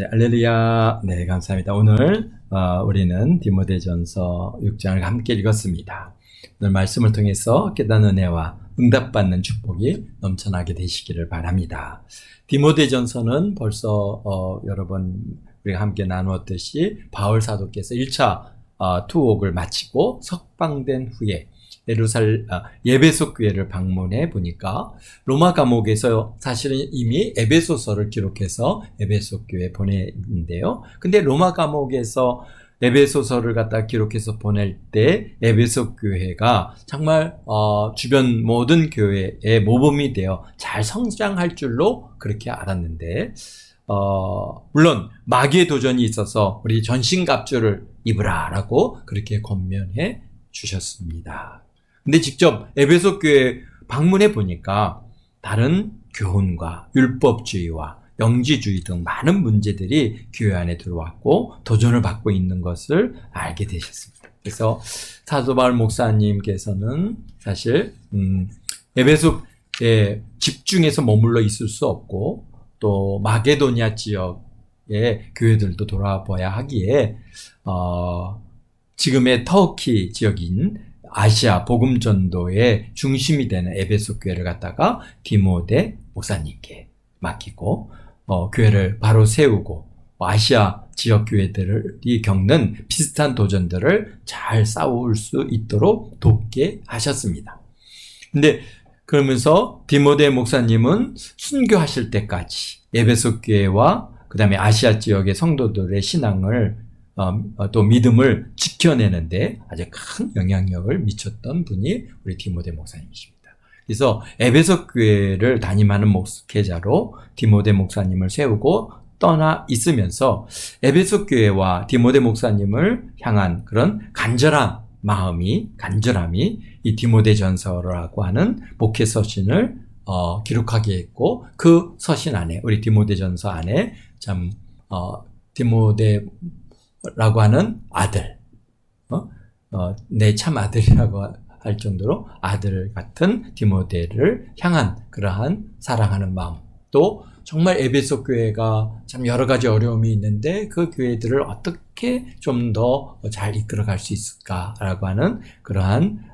네, 할렐루야. 네, 감사합니다. 오늘 우리는 디모데전서 6장을 함께 읽었습니다. 오늘 말씀을 통해서 깨닫는 은혜와 응답받는 축복이 넘쳐나게 되시기를 바랍니다. 디모데전서는 벌써 여러 번 우리가 함께 나누었듯이 바울 사도께서 1차 투옥을 마치고 석방된 후에 예배소 교회를 방문해 보니까 로마 감옥에서 사실은 이미 에베소서를 기록해서 에베소 교회에 보냈는데요. 근데 로마 감옥에서 에베소서를 갖다 기록해서 보낼 때 에베소 교회가 정말 주변 모든 교회의 모범이 되어 잘 성장할 줄로 그렇게 알았는데 물론 마귀의 도전이 있어서 우리 전신갑주를 입으라라고 그렇게 권면해 주셨습니다. 근데 직접 에베소 교회 방문해 보니까 다른 교훈과 율법주의와 영지주의 등 많은 문제들이 교회 안에 들어왔고 도전을 받고 있는 것을 알게 되셨습니다. 그래서 사도 바울 목사님께서는 사실 에베소에 집중해서 머물러 있을 수 없고 또 마게도니아 지역의 교회들도 돌아봐야 하기에 지금의 터키 지역인 아시아 복음 전도의 중심이 되는 에베소 교회를 갖다가 디모데 목사님께 맡기고 교회를 바로 세우고 아시아 지역 교회들이 겪는 비슷한 도전들을 잘 싸울 수 있도록 돕게 하셨습니다. 근데 그러면서 디모데 목사님은 순교하실 때까지 에베소 교회와 그 다음에 아시아 지역의 성도들의 신앙을 또 믿음을 지켜내는데 아주 큰 영향력을 미쳤던 분이 우리 디모데 목사님이십니다. 그래서 에베소 교회를 담임하는 목회자로 디모데 목사님을 세우고 떠나 있으면서 에베소 교회와 디모데 목사님을 향한 그런 간절함이 이 디모데 전서라고 하는 목회 서신을 기록하게 했고 그 서신 안에 우리 디모데 전서 안에 참 디모데 라고 하는 아들, 내 참 아들이라고 할 정도로 아들 같은 디모데를 향한 그러한 사랑하는 마음, 또 정말 에베소 교회가 참 여러 가지 어려움이 있는데 그 교회들을 어떻게 좀 더 잘 이끌어갈 수 있을까라고 하는 그러한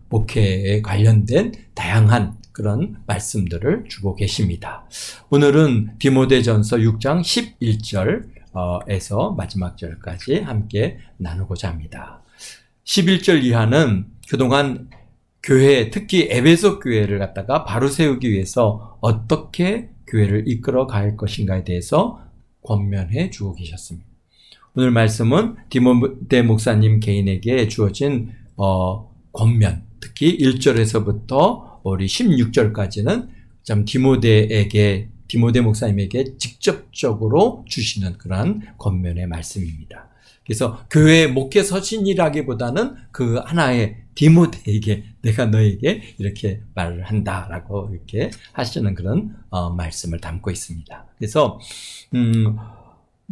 목회에 관련된 다양한 그런 말씀들을 주고 계십니다. 오늘은 디모데전서 6장 11절 에서 마지막 절까지 함께 나누고자 합니다. 11절 이하는 그동안 교회, 특히 에베소 교회를 갖다가 바로 세우기 위해서 어떻게 교회를 이끌어 갈 것인가에 대해서 권면해 주고 계셨습니다. 오늘 말씀은 디모데 목사님 개인에게 주어진 권면, 특히 1절에서부터 우리 16절까지는 참 디모데 목사님에게 직접적으로 주시는 그러한 권면의 말씀입니다. 그래서 교회 목회 서신이라기보다는 그 하나의 디모데에게 내가 너에게 이렇게 말을 한다라고 이렇게 하시는 그런 말씀을 담고 있습니다. 그래서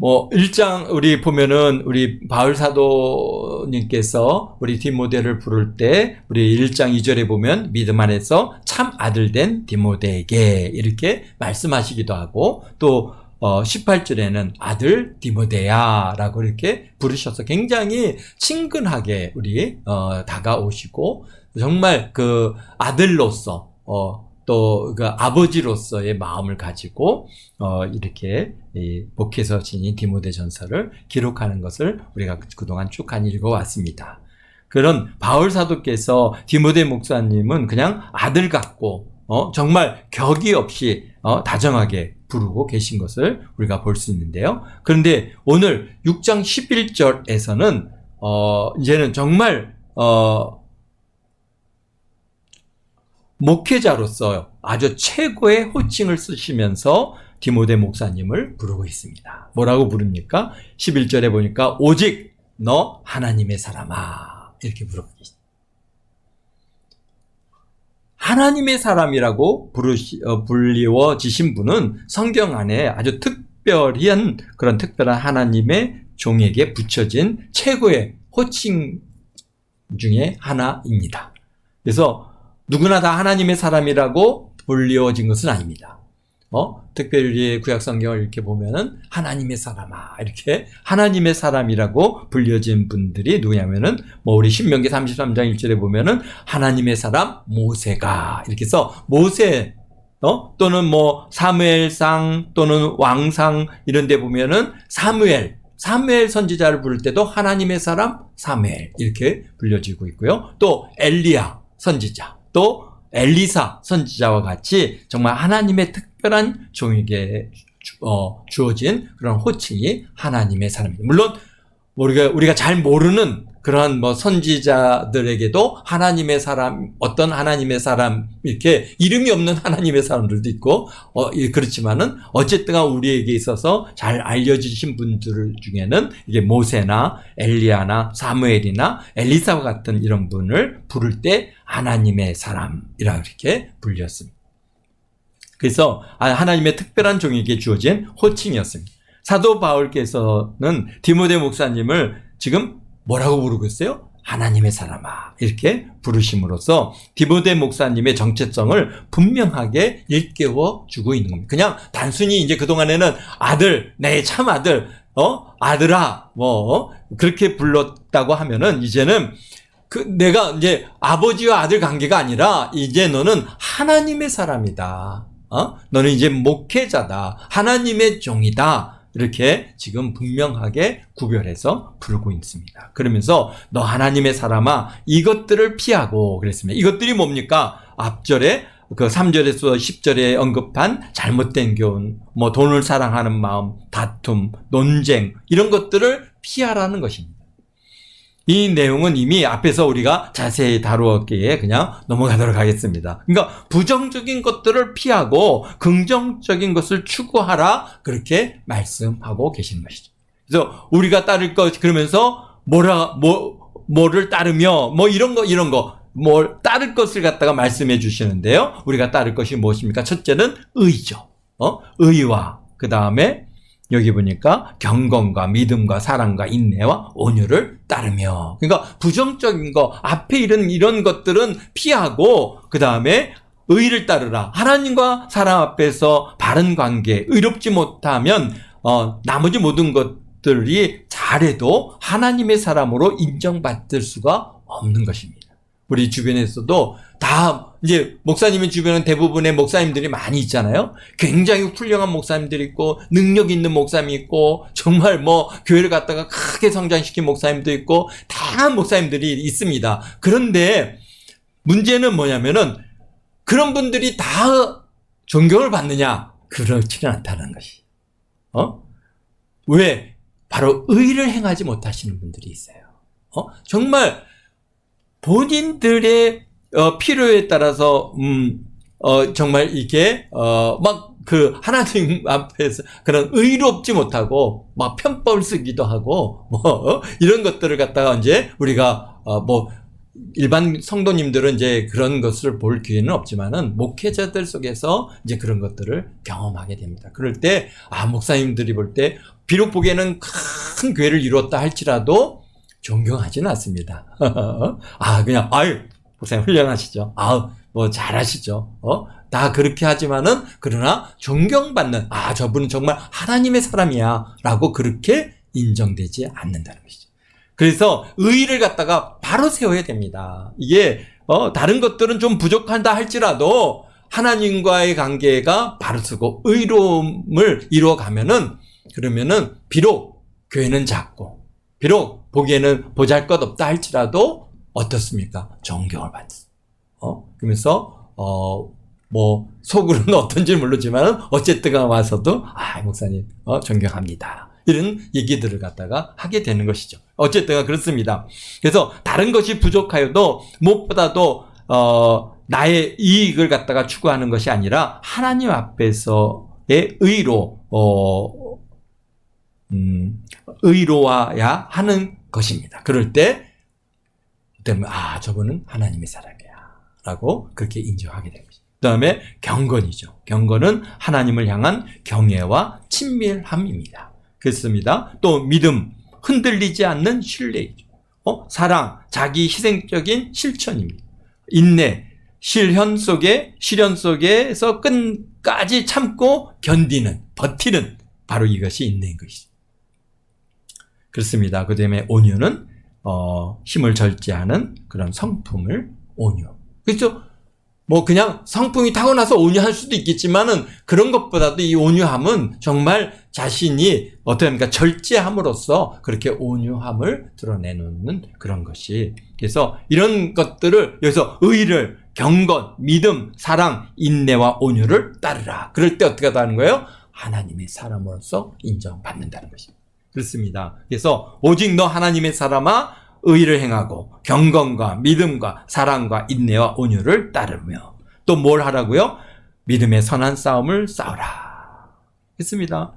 1장 우리 보면은 우리 바울 사도님께서 우리 디모데를 부를 때 우리 1장 2절에 보면 믿음 안에서 참 아들 된 디모데에게 이렇게 말씀하시기도 하고 또 18절에는 아들 디모데야라고 이렇게 부르셔서 굉장히 친근하게 우리 다가오시고 정말 그 아들로서 또 그 아버지로서의 마음을 가지고 이렇게 이 목회서신인 디모데 전서를 기록하는 것을 우리가 그동안 쭉 읽어왔습니다. 그런 바울 사도께서 디모데 목사님은 그냥 아들 같고 정말 격이 없이 다정하게 부르고 계신 것을 우리가 볼 수 있는데요. 그런데 오늘 6장 11절에서는 이제는 정말 목회자로서 아주 최고의 호칭을 쓰시면서 디모데 목사님을 부르고 있습니다. 뭐라고 부릅니까? 11절에 보니까 오직 너 하나님의 사람아 이렇게 부르고 계십니다. 하나님의 사람이라고 불리워지신 분은 성경 안에 아주 특별한 하나님의 종에게 붙여진 최고의 호칭 중에 하나입니다. 그래서 누구나 다 하나님의 사람이라고 불리워진 것은 아닙니다. 특별히 구약 성경을 이렇게 보면은 하나님의 사람아 이렇게 하나님의 사람이라고 불려진 분들이 누구냐면은 뭐 우리 신명기 33장 1절에 보면은 하나님의 사람 모세가 이렇게 해서 모세 또는 뭐 사무엘상 또는 왕상 이런 데 보면은 사무엘 선지자를 부를 때도 하나님의 사람 사무엘 이렇게 불려지고 있고요. 또 엘리야 선지자 또 엘리사 선지자와 같이 정말 하나님의 특별한 종에게 주어진 그런 호칭이 하나님의 사람입니다. 물론 우리가 잘 모르는 그런 뭐 선지자들에게도 하나님의 사람, 어떤 하나님의 사람, 이렇게 이름이 없는 하나님의 사람들도 있고, 그렇지만은 어쨌든 우리에게 있어서 잘 알려지신 분들 중에는 이게 모세나 엘리야나 사무엘이나 엘리사와 같은 이런 분을 부를 때 하나님의 사람이라고 이렇게 불렸습니다. 그래서 하나님의 특별한 종에게 주어진 호칭이었습니다. 사도 바울께서는 디모데 목사님을 지금 뭐라고 부르고 있어요? 하나님의 사람아 이렇게 부르심으로써 디모데 목사님의 정체성을 분명하게 일깨워 주고 있는 겁니다. 그냥 단순히 이제 그동안에는 아들, 내 참 아들, 아들아 뭐 그렇게 불렀다고 하면은 이제는 내가 이제 아버지와 아들 관계가 아니라 이제 너는 하나님의 사람이다. 너는 이제 목회자다. 하나님의 종이다. 이렇게 지금 분명하게 구별해서 부르고 있습니다. 그러면서 너 하나님의 사람아 이것들을 피하고 그랬습니다. 이것들이 뭡니까? 앞절에 그 3절에서 10절에 언급한 잘못된 교훈, 뭐 돈을 사랑하는 마음, 다툼, 논쟁 이런 것들을 피하라는 것입니다. 이 내용은 이미 앞에서 우리가 자세히 다루었기에 그냥 넘어가도록 하겠습니다. 그러니까 부정적인 것들을 피하고 긍정적인 것을 추구하라 그렇게 말씀하고 계시는 것이죠. 그래서 우리가 따를 것 그러면서 뭐를 따르며 뭐 이런 거 뭘 따를 것을 갖다가 말씀해 주시는데요. 우리가 따를 것이 무엇입니까? 첫째는 의죠. 의와 그 다음에 여기 보니까 경건과 믿음과 사랑과 인내와 온유를 따르며 그러니까 부정적인 거 앞에 이런 것들은 피하고 그 다음에 의를 따르라. 하나님과 사람 앞에서 바른 관계 의롭지 못하면 나머지 모든 것들이 잘해도 하나님의 사람으로 인정받을 수가 없는 것입니다. 우리 주변에서도 다 이제 목사님의 주변은 대부분의 목사님들이 많이 있잖아요. 굉장히 훌륭한 목사님들이 있고 능력 있는 목사님이 있고 정말 뭐 교회를 갖다가 크게 성장시킨 목사님도 있고 다양한 목사님들이 있습니다. 그런데 문제는 뭐냐면은 그런 분들이 다 존경을 받느냐? 그렇지는 않다는 것이. 왜? 바로 의를 행하지 못하시는 분들이 있어요. 정말 본인들의 필요에 따라서 정말 이게 막 그 하나님 앞에서 그런 의롭지 못하고 막 편법을 쓰기도 하고 뭐 이런 것들을 갖다가 이제 우리가 뭐 일반 성도님들은 이제 그런 것을 볼 기회는 없지만은 목회자들 속에서 이제 그런 것들을 경험하게 됩니다. 그럴 때 목사님들이 볼 때 비록 보기에는 큰 교회를 이루었다 할지라도 존경하지는 않습니다. 그냥, 목사님 훌륭하시죠. 뭐 잘하시죠. 다 그렇게 하지만은, 그러나 존경받는, 저분은 정말 하나님의 사람이야. 라고 그렇게 인정되지 않는다는 것이죠. 그래서 의의를 갖다가 바로 세워야 됩니다. 이게, 다른 것들은 좀 부족한다 할지라도, 하나님과의 관계가 바로 서고 의로움을 이루어가면은, 그러면은, 비록 교회는 작고, 비록 보기에는 보잘것없다 할지라도 어떻습니까? 존경을 받습니다. 그러면서 뭐 속으로는 어떤지 모르지만 어쨌든 와서도 목사님 존경합니다. 이런 얘기들을 갖다가 하게 되는 것이죠. 어쨌든 그렇습니다. 그래서 다른 것이 부족하여도 무엇보다도 나의 이익을 갖다가 추구하는 것이 아니라 하나님 앞에서의 의로워야 하는 것입니다. 그럴 때 저분은 하나님의 사람이야 라고 그렇게 인정하게 됩니다. 그 다음에 경건이죠. 경건은 하나님을 향한 경외와 친밀함입니다. 그렇습니다. 또 믿음, 흔들리지 않는 신뢰이죠. 사랑, 자기 희생적인 실천입니다. 인내, 시련 속에서 끝까지 참고 견디는, 버티는 바로 이것이 있는 것이죠. 그렇습니다. 그 다음에 온유는 힘을 절제하는 그런 성품을 온유. 그렇죠? 뭐 그냥 성품이 타고나서 온유할 수도 있겠지만은 그런 것보다도 이 온유함은 정말 자신이 어떻게 절제함으로써 그렇게 온유함을 드러내놓는 그런 것이. 그래서 이런 것들을 여기서 의를, 경건, 믿음, 사랑, 인내와 온유를 따르라. 그럴 때 어떻게 하는 거예요? 하나님의 사람으로서 인정받는다는 것입니다. 그렇습니다. 그래서 오직 너 하나님의 사람아 의를 행하고 경건과 믿음과 사랑과 인내와 온유를 따르며 또 뭘 하라고요? 믿음의 선한 싸움을 싸우라. 했습니다.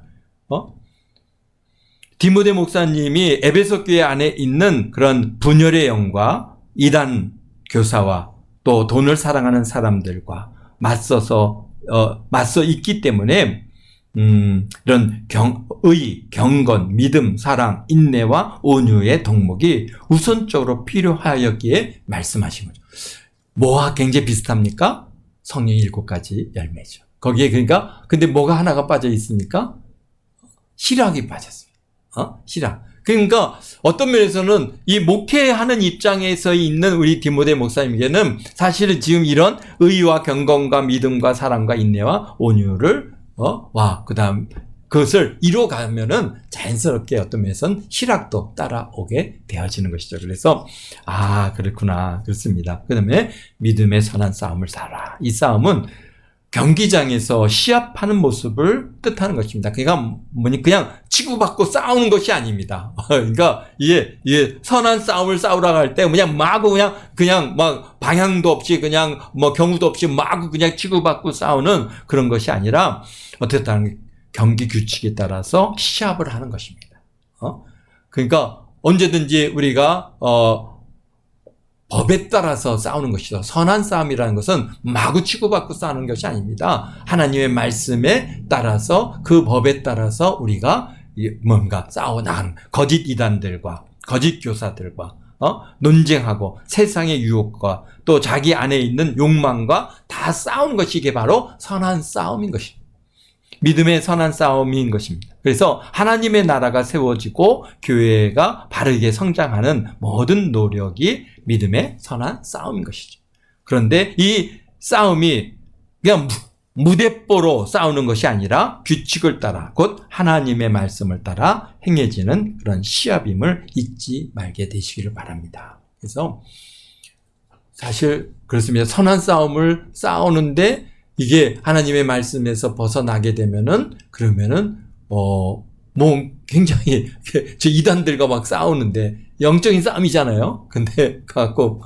디모데 목사님이 에베소 교회 안에 있는 그런 분열의 영과 이단 교사와 또 돈을 사랑하는 사람들과 맞서 있기 때문에 이런 의, 경건, 믿음, 사랑, 인내와 온유의 덕목이 우선적으로 필요하였기에 말씀하신 거죠. 뭐와 굉장히 비슷합니까? 성령 7가지 열매죠. 거기에 그러니까 근데 뭐가 하나가 빠져 있습니까? 실학이 빠졌어요. 실학. 그러니까 어떤 면에서는 이 목회하는 입장에서 있는 우리 디모데 목사님에게는 사실은 지금 이런 의와 경건과 믿음과 사랑과 인내와 온유를 그다음 그것을 이루어가면은 자연스럽게 어떤 면에서는 희락도 따라오게 되어지는 것이죠. 그래서 그렇구나. 그렇습니다. 그다음에 믿음의 선한 싸움을 싸라. 이 싸움은 경기장에서 시합하는 모습을 뜻하는 것입니다. 그러니까 그냥 치고받고 싸우는 것이 아닙니다. 그러니까 이게 선한 싸움을 싸우라고 할 때 그냥 마구 그냥 막 방향도 없이 그냥 뭐 경우도 없이 마구 그냥 치고받고 싸우는 그런 것이 아니라 어쨌든 경기 규칙에 따라서 시합을 하는 것입니다. 그러니까 언제든지 우리가 법에 따라서 싸우는 것이죠. 선한 싸움이라는 것은 마구 치고받고 싸우는 것이 아닙니다. 하나님의 말씀에 따라서 그 법에 따라서 우리가 뭔가 싸워나가는 거짓 이단들과 거짓 교사들과 논쟁하고 세상의 유혹과 또 자기 안에 있는 욕망과 다 싸우는 것이 이게 바로 선한 싸움인 것입니다. 믿음의 선한 싸움인 것입니다. 그래서 하나님의 나라가 세워지고 교회가 바르게 성장하는 모든 노력이 믿음의 선한 싸움인 것이죠. 그런데 이 싸움이 그냥 무대뽀로 싸우는 것이 아니라 규칙을 따라 곧 하나님의 말씀을 따라 행해지는 그런 시합임을 잊지 말게 되시기를 바랍니다. 그래서 사실 그렇습니다. 선한 싸움을 싸우는데 이게 하나님의 말씀에서 벗어나게 되면은 그러면은 굉장히 저 이단들과 막 싸우는데 영적인 싸움이잖아요. 근데 갖고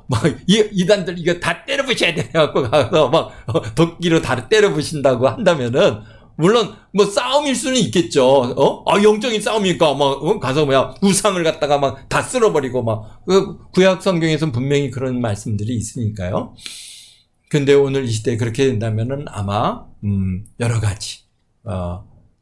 막 이단들 이거 다 때려부셔야 돼 갖고 가서 막 도끼로 다 때려부신다고 한다면은 물론 뭐 싸움일 수는 있겠죠. 영적인 싸움이니까 막 가서 우상을 갖다가 막 다 쓸어버리고 막 구약 성경에서는 분명히 그런 말씀들이 있으니까요. 근데 오늘 이 시대에 그렇게 된다면은 아마 여러 가지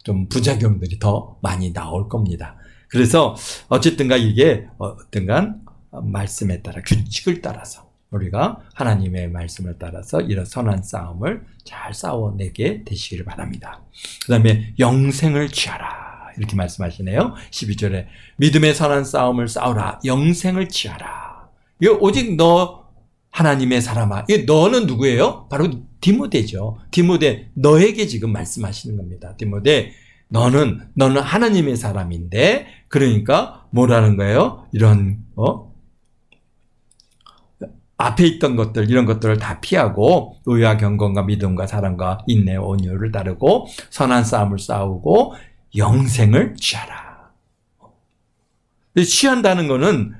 좀 부작용들이 더 많이 나올 겁니다. 그래서 어쨌든가 이게 어떤간 말씀에 따라 규칙을 따라서 우리가 하나님의 말씀을 따라서 이런 선한 싸움을 잘 싸워내게 되시기를 바랍니다. 그 다음에 영생을 취하라 이렇게 말씀하시네요. 12절에 믿음의 선한 싸움을 싸우라 영생을 취하라. 이거 오직 너 하나님의 사람아. 이 너는 누구예요? 바로 디모데죠. 디모데 너에게 지금 말씀하시는 겁니다. 디모데 너는 하나님의 사람인데 그러니까 뭐라는 거예요? 이런 앞에 있던 것들 이런 것들을 다 피하고 의와 경건과 믿음과 사랑과 인내 온유를 따르고 선한 싸움을 싸우고 영생을 취하라. 취한다는 거는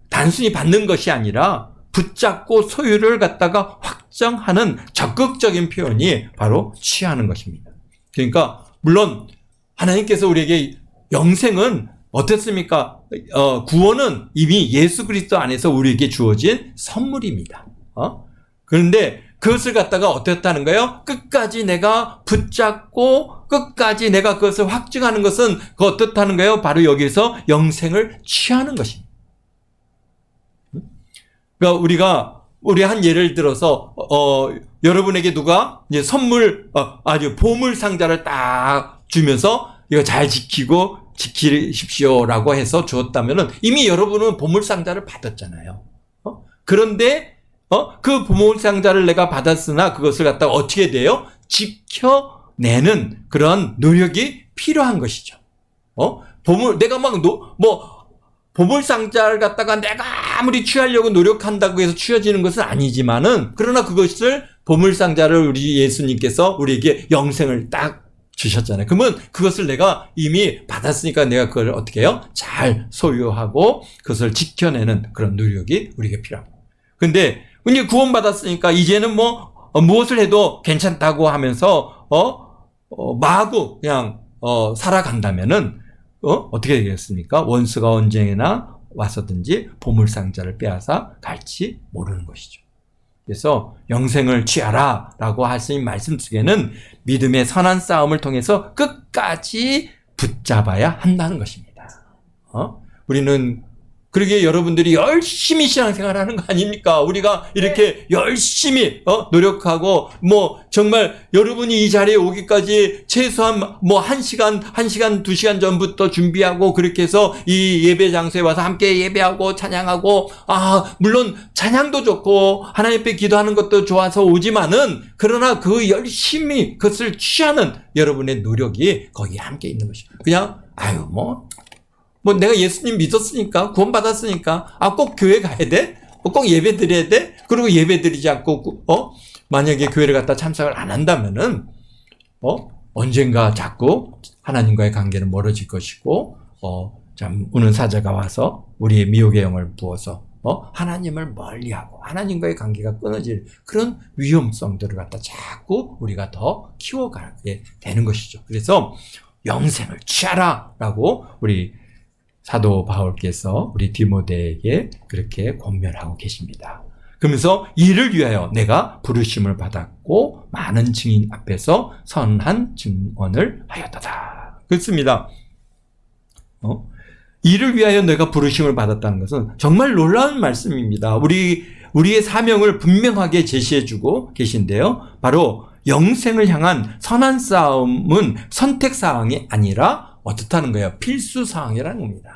단순히 받는 것이 아니라 붙잡고 소유를 갖다가 확정하는 적극적인 표현이 바로 취하는 것입니다. 그러니까 물론 하나님께서 우리에게 영생은 어떻습니까? 구원은 이미 예수 그리스도 안에서 우리에게 주어진 선물입니다. 그런데 그것을 갖다가 어떻다는 거예요? 끝까지 내가 붙잡고 끝까지 내가 그것을 확증하는 것은 어떻다는 거예요? 바로 여기서 영생을 취하는 것입니다. 그러니까 우리가 우리 한 예를 들어서 여러분에게 누가 이제 선물 아주 보물 상자를 딱 주면서 이거 잘 지키십시오라고 해서 주었다면은 이미 여러분은 보물 상자를 받았잖아요. 그런데 그 보물 상자를 내가 받았으나 그것을 갖다가 어떻게 돼요? 지켜내는 그런 노력이 필요한 것이죠. 내가 보물 상자를 갖다가 내가 아무리 취하려고 노력한다고 해서 취해지는 것은 아니지만은, 그러나 그것을 보물 상자를 우리 예수님께서 우리에게 영생을 딱 주셨잖아요. 그러면 그것을 내가 이미 받았으니까 내가 그걸 어떻게 해요? 잘 소유하고 그것을 지켜내는 그런 노력이 우리에게 필요합니다. 근데 이제 구원받았으니까 이제는 무엇을 해도 괜찮다고 하면서 마구 그냥 살아간다면은 어떻게 되겠습니까? 원수가 언제나 와서든지 보물상자를 빼앗아 갈지 모르는 것이죠. 그래서 영생을 취하라 라고 하신 말씀 속에는 믿음의 선한 싸움을 통해서 끝까지 붙잡아야 한다는 것입니다. 우리는 그러기에 여러분들이 열심히 신앙생활 하는 거 아닙니까? 우리가 이렇게 열심히 노력하고 정말 여러분이 이 자리에 오기까지 최소한 1시간, 2시간 전부터 준비하고 그렇게 해서 이 예배 장소에 와서 함께 예배하고 찬양하고, 물론 찬양도 좋고 하나님 앞에 기도하는 것도 좋아서 오지만은, 그러나 그 열심히 그것을 취하는 여러분의 노력이 거기에 함께 있는 것이죠. 그냥 내가 예수님 믿었으니까, 구원받았으니까, 꼭 교회 가야 돼? 꼭 예배 드려야 돼? 그리고 예배 드리지 않고, 만약에 교회를 갖다 참석을 안 한다면은, 언젠가 자꾸 하나님과의 관계는 멀어질 것이고, 우는 사자가 와서 우리의 미혹의 영을 부어서, 하나님을 멀리하고 하나님과의 관계가 끊어질 그런 위험성들을 갖다 자꾸 우리가 더 키워가게 되는 것이죠. 그래서 영생을 취하라! 라고 우리 사도 바울께서 우리 디모데에게 그렇게 권면하고 계십니다. 그러면서 이를 위하여 내가 부르심을 받았고 많은 증인 앞에서 선한 증언을 하였도다. 그렇습니다. 이를 위하여 내가 부르심을 받았다는 것은 정말 놀라운 말씀입니다. 우리의 사명을 분명하게 제시해주고 계신데요. 바로 영생을 향한 선한 싸움은 선택사항이 아니라 어떻다는 거예요? 필수사항이라는 겁니다.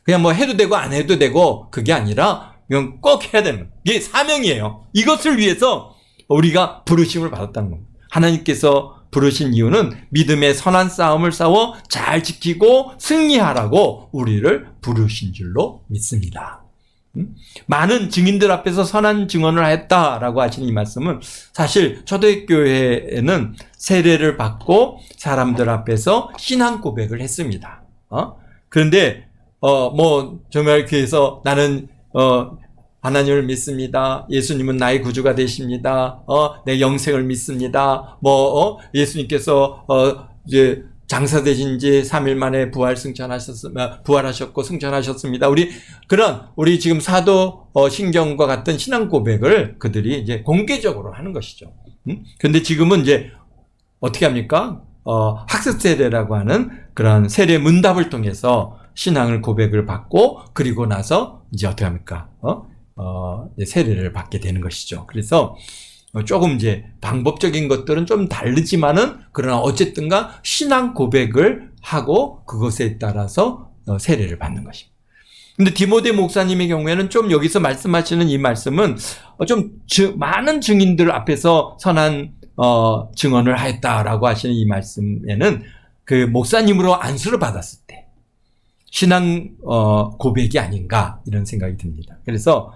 그냥 해도 되고 안 해도 되고 그게 아니라 이건 꼭 해야 되는 거예요. 이게 사명이에요. 이것을 위해서 우리가 부르심을 받았다는 겁니다. 하나님께서 부르신 이유는 믿음의 선한 싸움을 싸워 잘 지키고 승리하라고 우리를 부르신 줄로 믿습니다. 많은 증인들 앞에서 선한 증언을 하였다라고 하시는 이 말씀은 사실 초대교회에는 세례를 받고 사람들 앞에서 신앙 고백을 했습니다. 그런데 정말 그래서 나는 하나님을 믿습니다. 예수님은 나의 구주가 되십니다. 내 영생을 믿습니다. 예수님께서 이제 장사되신 지 3일 만에 부활하셨고 승천하셨습니다. 우리 지금 사도 신경과 같은 신앙 고백을 그들이 이제 공개적으로 하는 것이죠. 근데 지금은 이제 어떻게 합니까? 학습 세례라고 하는 그런 세례 문답을 통해서 신앙을 고백을 받고 그리고 나서 이제 어떻게 합니까? 세례를 받게 되는 것이죠. 그래서 조금 이제 방법적인 것들은 좀 다르지만은 그러나 어쨌든가 신앙 고백을 하고 그것에 따라서 세례를 받는 것입니다. 근데 디모데 목사님의 경우에는 좀 여기서 말씀하시는 이 말씀은 좀 많은 증인들 앞에서 선한 증언을 하였다라고 하시는 이 말씀에는 그 목사님으로 안수를 받았을 때 신앙 고백이 아닌가 이런 생각이 듭니다. 그래서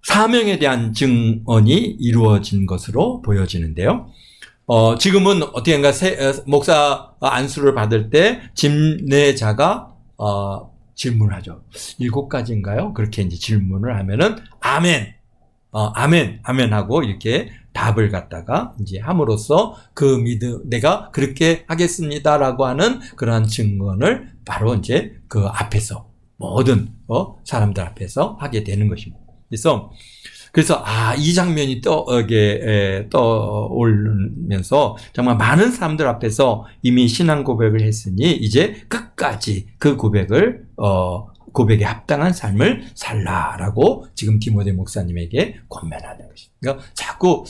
사명에 대한 증언이 이루어진 것으로 보여지는데요. 지금은 어떻게인가 목사 안수를 받을 때 집례자가 질문을 하죠. 7가지인가요? 그렇게 이제 질문을 하면은 아멘, 아멘 하고 이렇게 답을 갖다가 이제 함으로써 그 내가 그렇게 하겠습니다라고 하는 그러한 증언을 바로 이제 그 앞에서 모든 사람들 앞에서 하게 되는 것입니다. 그래서 그래서 이 장면이 떠오르면서 정말 많은 사람들 앞에서 이미 신앙 고백을 했으니 이제 끝까지 그 고백에 합당한 삶을 살라라고 지금 디모데 목사님에게 권면하는 것입니다. 그러니까 자꾸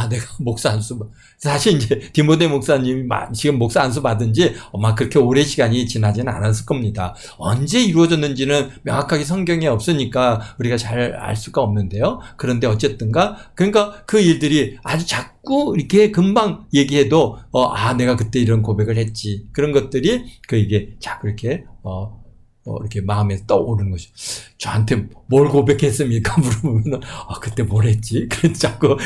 내가 목사 안수 사실 이제 디모데 목사님이 지금 목사 안수 받은 지 아마 그렇게 오래 시간이 지나지는 않았을 겁니다. 언제 이루어졌는지는 명확하게 성경에 없으니까 우리가 잘 알 수가 없는데요. 그런데 어쨌든가 그러니까 그 일들이 아주 자꾸 이렇게 금방 얘기해도 내가 그때 이런 고백을 했지. 그런 것들이 이게 자꾸 이렇게 이렇게 마음에 떠오르는 거죠. 저한테 뭘 고백했습니까? 물어보면, 그때 뭘 했지? 그래서 자꾸,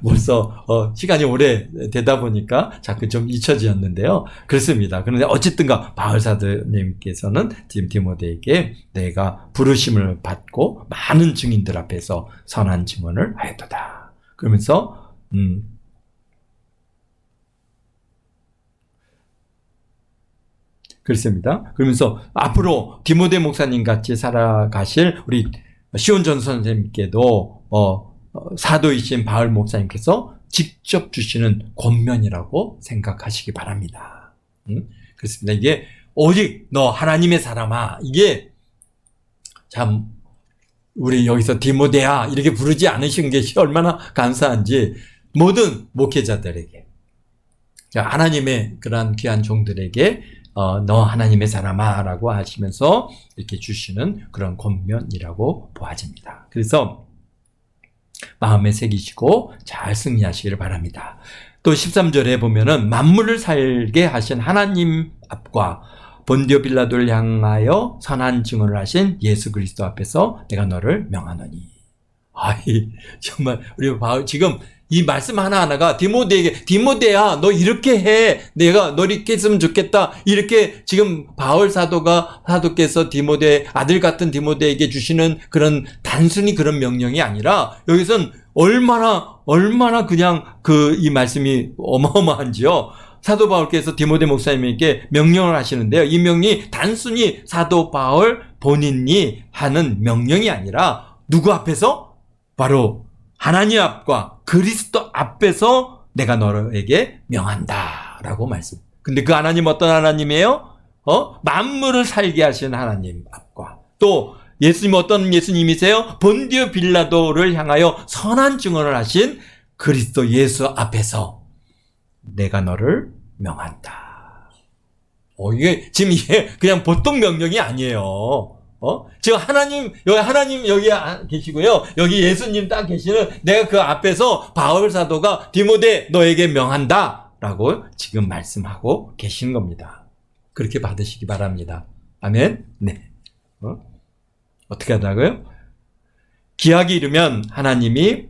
벌써, 시간이 오래 되다 보니까 자꾸 좀 잊혀지었는데요. 그렇습니다. 그런데 어쨌든가, 바울사도님께서는 지금 디모데에게 내가 부르심을 받고 많은 증인들 앞에서 선한 증언을 하였도다. 그러면서, 그렇습니다. 그러면서 앞으로 디모데 목사님 같이 살아가실 우리 시온전 선생님께도 사도이신 바울 목사님께서 직접 주시는 권면이라고 생각하시기 바랍니다. 그렇습니다. 이게 오직 너 하나님의 사람아, 이게 참 우리 여기서 디모데야 이렇게 부르지 않으신 것이 얼마나 감사한지 모든 목회자들에게, 하나님의 그러한 귀한 종들에게 너 하나님의 사람아 라고 하시면서 이렇게 주시는 그런 권면이라고 보아집니다. 그래서 마음에 새기시고 잘 승리하시기를 바랍니다. 또 13절에 보면은 만물을 살게 하신 하나님 앞과 본디오 빌라도를 향하여 선한 증언을 하신 예수 그리스도 앞에서 내가 너를 명하노니. 정말 우리 바울 지금 이 말씀 하나하나가 디모데에게, 디모데야 너 이렇게 해, 내가 너 이렇게 했으면 좋겠다, 이렇게 지금 바울 사도께서 디모데, 아들 같은 디모데에게 주시는 그런 단순히 그런 명령이 아니라 여기선 얼마나 그냥 이 말씀이 어마어마한지요. 사도 바울께서 디모데 목사님에게 명령을 하시는데요. 이 명령이 단순히 사도 바울 본인이 하는 명령이 아니라 누구 앞에서? 바로 하나님 앞과 그리스도 앞에서 내가 너에게 명한다 라고 말씀. 근데 그 하나님 어떤 하나님이에요? 만물을 살게 하신 하나님 앞과 또 예수님 어떤 예수님이세요? 본디오 빌라도를 향하여 선한 증언을 하신 그리스도 예수 앞에서 내가 너를 명한다. 이게 지금 이게 그냥 보통 명령이 아니에요. 지금 하나님 여기 계시고요. 여기 예수님 딱 계시는 내가 그 앞에서 바울 사도가 디모데 너에게 명한다 라고 지금 말씀하고 계신 겁니다. 그렇게 받으시기 바랍니다. 아멘. 네. 어떻게 하다고요? 기약이 이르면 하나님이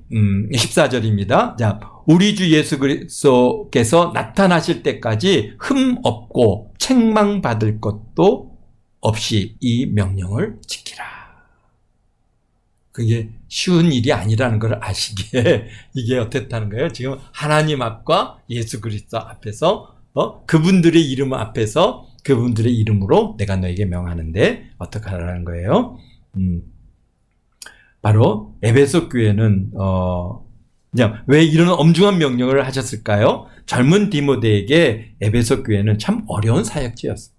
14절입니다. 자, 우리 주 예수 그리스도께서 나타나실 때까지 흠 없고 책망받을 것도 없이 이 명령을 지키라. 그게 쉬운 일이 아니라는 걸 아시기에 이게 어떻다는 거예요? 지금 하나님 앞과 예수 그리스도 앞에서 그분들의 이름 앞에서 그분들의 이름으로 내가 너에게 명하는데 어떻게 하라는 거예요? 바로 에베소 교회는 그냥 왜 이런 엄중한 명령을 하셨을까요? 젊은 디모데에게 에베소 교회는 참 어려운 사역지였어요.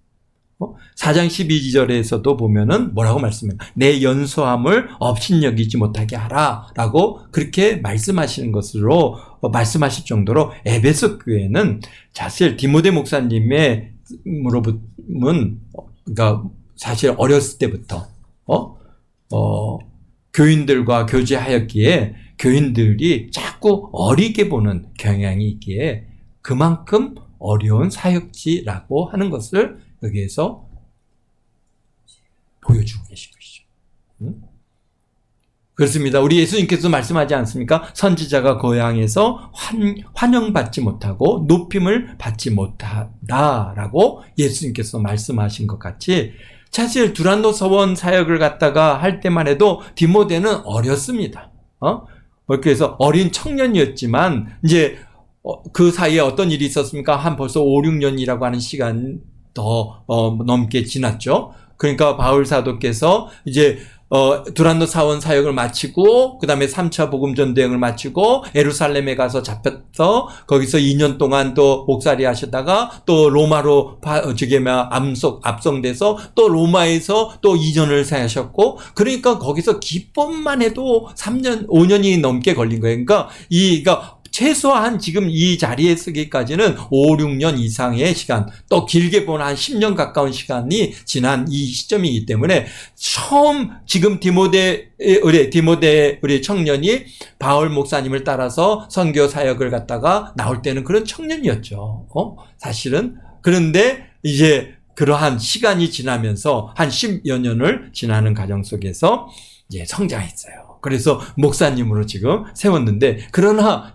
4장 12절에서도 보면은 뭐라고 말씀해요? 내 연소함을 업신여기지 못하게 하라 라고 그렇게 말씀하시는 것으로 말씀하실 정도로 에베소 교회는 사실 디모데 목사님의 물어보면 그러니까 사실 어렸을 때부터 교인들과 교제하였기에 교인들이 자꾸 어리게 보는 경향이 있기에 그만큼 어려운 사역지라고 하는 것을 여기에서 보여주고 계신 것이죠. 그렇습니다. 우리 예수님께서 말씀하지 않습니까? 선지자가 고향에서 환영받지 못하고 높임을 받지 못하다라고 예수님께서 말씀하신 것 같이 사실 두란노 서원 사역을 갖다가 할 때만 해도 디모데는 어렸습니다. 그래서 어린 청년이었지만 이제 그 사이에 어떤 일이 있었습니까? 한 벌써 5, 6년이라고 하는 시간 더 넘게 지났죠. 그러니까 바울 사도께서 이제 두란노 사원 사역을 마치고 그다음에 3차 복음 전도행을 마치고 예루살렘에 가서 잡혀서 거기서 2년 동안 또 목살이 하시다가 또 로마로 압송돼서 또 로마에서 또 2년을 사셨고, 그러니까 거기서 기법만 해도 3년 5년이 넘게 걸린 거예요. 그러니까 최소한 지금 이 자리에 서기까지는 5, 6년 이상의 시간, 또 길게 보면 한 10년 가까운 시간이 지난 이 시점이기 때문에 처음 지금 우리 청년이 바울 목사님을 따라서 선교 사역을 갖다가 나올 때는 그런 청년이었죠. 사실은. 그런데 이제 그러한 시간이 지나면서 한 10여 년을 지나는 과정 속에서 이제 성장했어요. 그래서 목사님으로 지금 세웠는데, 그러나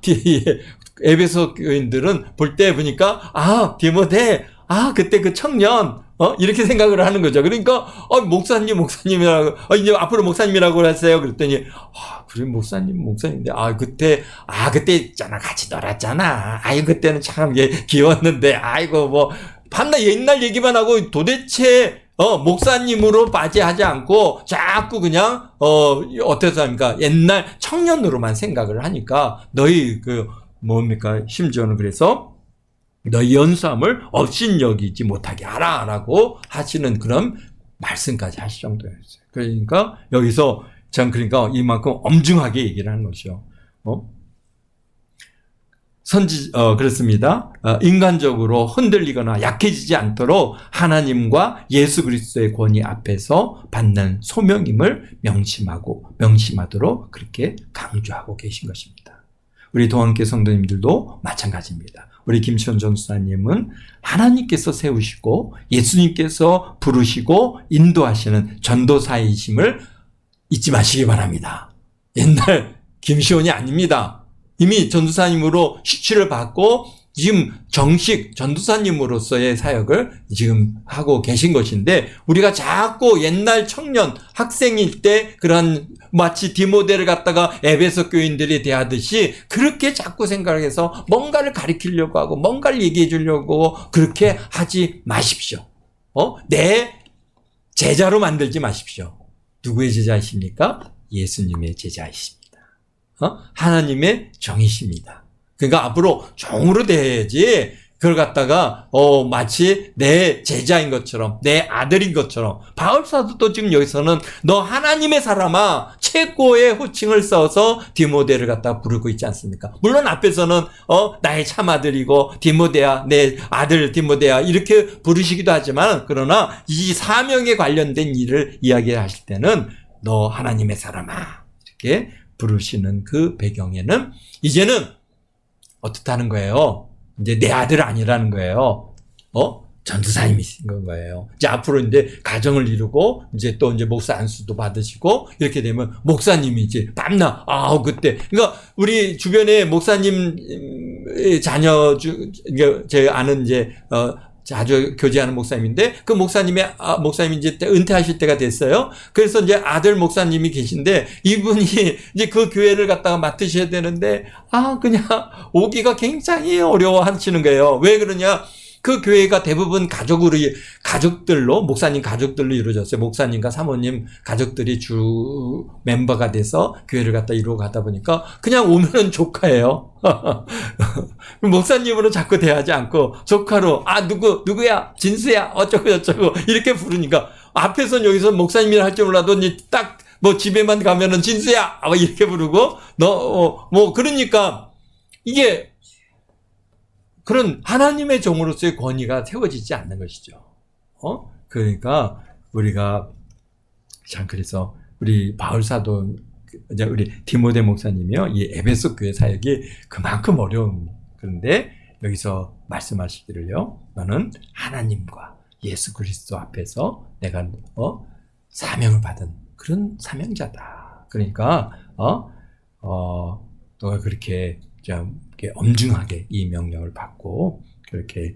에베소 교인들은 볼 때 보니까 디모데, 그때 그 청년, 이렇게 생각을 하는 거죠. 그러니까 목사님이라고, 이제 앞으로 목사님이라고 하세요. 그랬더니 그래 목사님인데 그때 있잖아, 같이 놀았잖아. 그때는 참 귀여웠는데, 밤낮 옛날 얘기만 하고 도대체 목사님으로 맞이하지 않고 자꾸 그냥 어때서 합니까? 옛날 청년으로만 생각을 하니까 너희 심지어는 그래서 너희 연수함을 업신여기지 못하게 하라라고 하시는 그런 말씀까지 하실 정도였어요. 그러니까 여기서 그러니까 이만큼 엄중하게 얘기를 하는 것이요. 그렇습니다. 인간적으로 흔들리거나 약해지지 않도록 하나님과 예수 그리스도의 권위 앞에서 받는 소명임을 명심하도록 그렇게 강조하고 계신 것입니다. 우리 동안교회 성도님들도 마찬가지입니다. 우리 김시원 전수사님은 하나님께서 세우시고 예수님께서 부르시고 인도하시는 전도사이심을 잊지 마시기 바랍니다. 옛날 김시원이 아닙니다. 이미 전도사님으로 시취를 받고 지금 정식 전도사님으로서의 사역을 지금 하고 계신 것인데, 우리가 자꾸 옛날 청년 학생일 때 그런 마치 디모데를 갖다가 에베소 교인들이 대하듯이 그렇게 자꾸 생각해서 뭔가를 가르치려고 하고 뭔가를 얘기해 주려고 그렇게 하지 마십시오. 내 제자로 만들지 마십시오. 누구의 제자이십니까? 예수님의 제자이십니다. 하나님의 종이십니다. 그러니까 앞으로 종으로 대해야지 그걸 갖다가 마치 내 제자인 것처럼, 내 아들인 것처럼. 바울 사도도 지금 여기서는 너 하나님의 사람아, 최고의 호칭을 써서 디모데를 갖다가 부르고 있지 않습니까? 물론 앞에서는 나의 참 아들이고 디모데야, 내 아들 디모데야 이렇게 부르시기도 하지만, 그러나 이 사명에 관련된 일을 이야기하실 때는 너 하나님의 사람아 이렇게 부르시는 그 배경에는 이제는 어떻다는 거예요? 이제 내 아들 아니라는 거예요. 전도사님이신 거예요. 이제 앞으로 이제 가정을 이루고 이제 또 이제 목사 안수도 받으시고 이렇게 되면 목사님이 이제 밤낮 그때, 그러니까 우리 주변에 목사님 자녀 제 아는 이제 자주 교제하는 목사님인데, 그 목사님이 이제 은퇴하실 때가 됐어요. 그래서 이제 아들 목사님이 계신데, 이분이 이제 그 교회를 갖다가 맡으셔야 되는데, 그냥 오기가 굉장히 어려워 하시는 거예요. 왜 그러냐? 그 교회가 대부분 가족들로, 목사님 가족들로 이루어졌어요. 목사님과 사모님 가족들이 주 멤버가 돼서 교회를 갖다 이루어 가다 보니까 그냥 오면은 조카예요. 목사님으로 자꾸 대하지 않고 조카로, 누구야? 진수야? 어쩌고 이렇게 부르니까, 앞에서는 여기서 목사님이라 할지 몰라도 딱 집에만 가면은 진수야! 이렇게 부르고, 그러니까 이게 그런 하나님의 종으로서의 권위가 세워지지 않는 것이죠. 그러니까 우리가 그래서 우리 바울 사도, 우리 디모데 목사님이요, 이 에베소 교회 사역이 그만큼 어려운, 그런데 여기서 말씀하시기를요, 너는 하나님과 예수 그리스도 앞에서 내가 사명을 받은 그런 사명자다. 그러니까 너가 그렇게 좀 엄중하게 이 명령을 받고 그렇게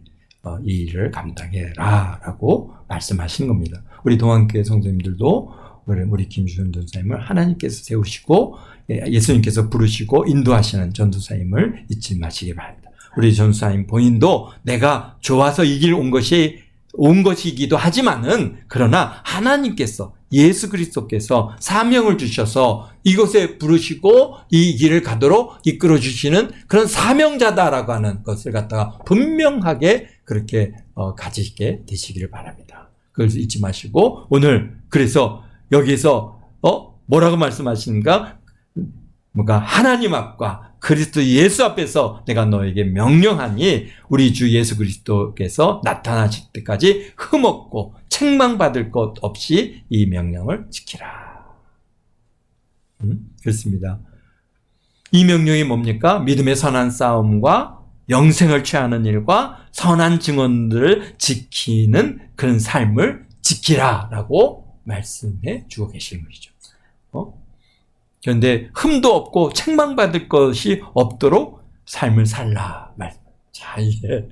이 일을 감당해라 라고 말씀하시는 겁니다. 우리 동안교회 성도님들도 우리 김주현 전사님을 하나님께서 세우시고 예수님께서 부르시고 인도하시는 전도사님을 잊지 마시기 바랍니다. 우리 전도사님 본인도 내가 좋아서 이 길 온 것이 온 것이기도 하지만은 그러나 하나님께서 예수 그리스도께서 사명을 주셔서 이곳에 부르시고 이 길을 가도록 이끌어 주시는 그런 사명자다라고 하는 것을 갖다가 분명하게 그렇게 가지게 되시기를 바랍니다. 그걸 잊지 마시고 오늘 그래서 여기서 뭐라고 말씀하시는가? 뭔가 하나님 앞과 그리스도 예수 앞에서 내가 너에게 명령하니 우리 주 예수 그리스도께서 나타나실 때까지 흠없고 책망받을 것 없이 이 명령을 지키라. 그렇습니다. 이 명령이 뭡니까? 믿음의 선한 싸움과 영생을 취하는 일과 선한 증언들을 지키는 그런 삶을 지키라라고 말씀해 주고 계시는 것이죠. 그런데 흠도 없고 책망받을 것이 없도록 삶을 살라. 자, 이게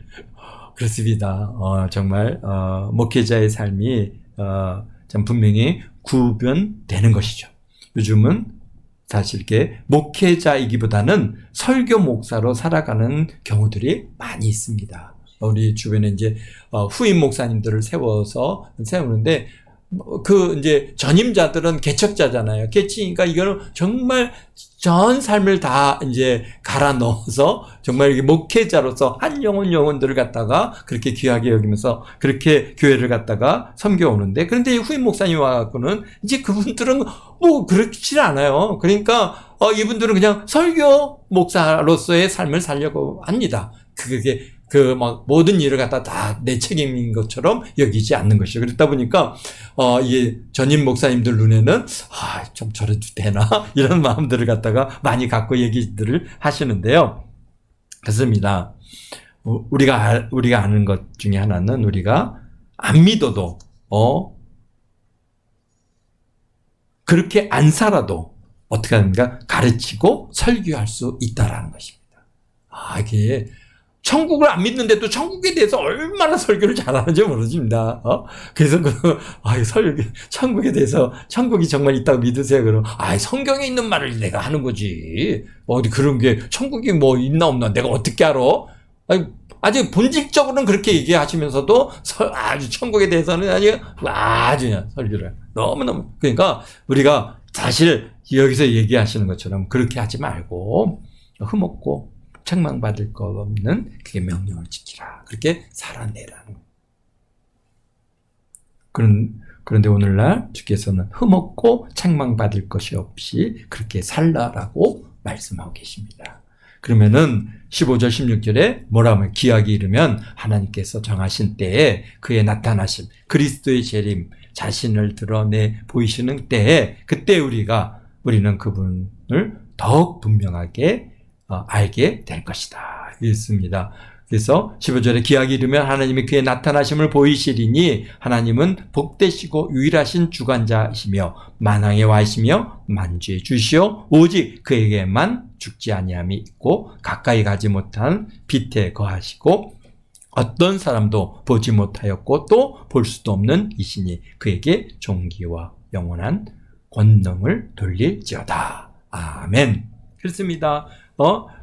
그렇습니다. 정말 목회자의 삶이 참 분명히 구분되는 것이죠. 요즘은 사실 이렇게 목회자이기보다는 설교 목사로 살아가는 경우들이 많이 있습니다. 우리 주변에 이제 후임 목사님들을 세우는데 이제 전임자들은 개척자잖아요. 개치니까 이거는 정말 전 삶을 다 이제 갈아 넣어서 정말 목회자로서 한 영혼들을 갖다가 그렇게 귀하게 여기면서 그렇게 교회를 갖다가 섬겨오는데 그런데 후임 목사님 와갖고는 이제 그분들은 뭐 그렇지 않아요. 그러니까 이분들은 그냥 설교 목사로서의 삶을 살려고 합니다. 그게 모든 일을 갖다 다 내 책임인 것처럼 여기지 않는 것이죠. 그렇다 보니까, 이게 전임 목사님들 눈에는, 좀 저래도 되나? 이런 마음들을 갖다가 많이 갖고 얘기들을 하시는데요. 그렇습니다. 우리가 아는 것 중에 하나는 우리가 안 믿어도, 그렇게 안 살아도 어떻게 합니까? 가르치고 설교할 수 있다라는 것입니다. 이게, 천국을 안 믿는데 또 천국에 대해서 얼마나 설교를 잘하는지 모르십니다. 그래서 천국에 대해서 천국이 정말 있다고 믿으세요. 그럼 성경에 있는 말을 내가 하는 거지. 어디 그런 게 천국이 뭐 있나 없나 내가 어떻게 알아? 아주 본질적으로는 그렇게 얘기하시면서도 아주 천국에 대해서는 아주 그냥 설교를 너무너무 그러니까 우리가 사실 여기서 얘기하시는 것처럼 그렇게 하지 말고 흠없고 책망받을 것 없는 그게 명령을 지키라. 그렇게 살아내라는 그런데 오늘날 주께서는 흠없고 책망받을 것이 없이 그렇게 살라라고 말씀하고 계십니다. 그러면은 15절 16절에 뭐라 하면 기약이 이르면 하나님께서 정하신 때에 그의 나타나심 그리스도의 재림 자신을 드러내 보이시는 때에 그때 우리는 그분을 더욱 분명하게 알게 될 것이다. 이랬습니다. 그래서 15절에 기약이 이르면 하나님이 그의 나타나심을 보이시리니 하나님은 복되시고 유일하신 주관자이시며 만왕의 와이시며 만주의 주시오 오직 그에게만 죽지 아니함이 있고 가까이 가지 못한 빛에 거하시고 어떤 사람도 보지 못하였고 또 볼 수도 없는 이시니 그에게 존귀와 영원한 권능을 돌릴지어다. 아멘. 그렇습니다.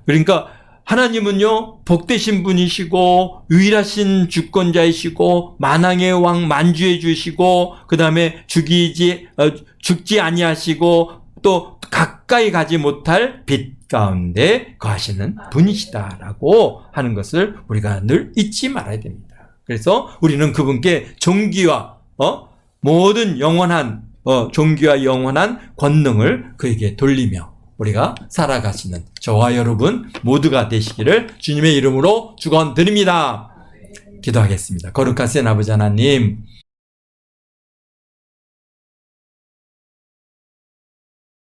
그러니까 하나님은요 복되신 분이시고 유일하신 주권자이시고 만왕의 왕 만주의 주시고 그 다음에 죽지 아니하시고 또 가까이 가지 못할 빛 가운데 거하시는 분이시다라고 하는 것을 우리가 늘 잊지 말아야 됩니다. 그래서 우리는 그분께 존귀와 모든 영원한 존귀와 영원한 권능을 그에게 돌리며 우리가 살아가시는 저와 여러분 모두가 되시기를 주님의 이름으로 축원드립니다. 기도하겠습니다. 거룩하신 아버지 하나님,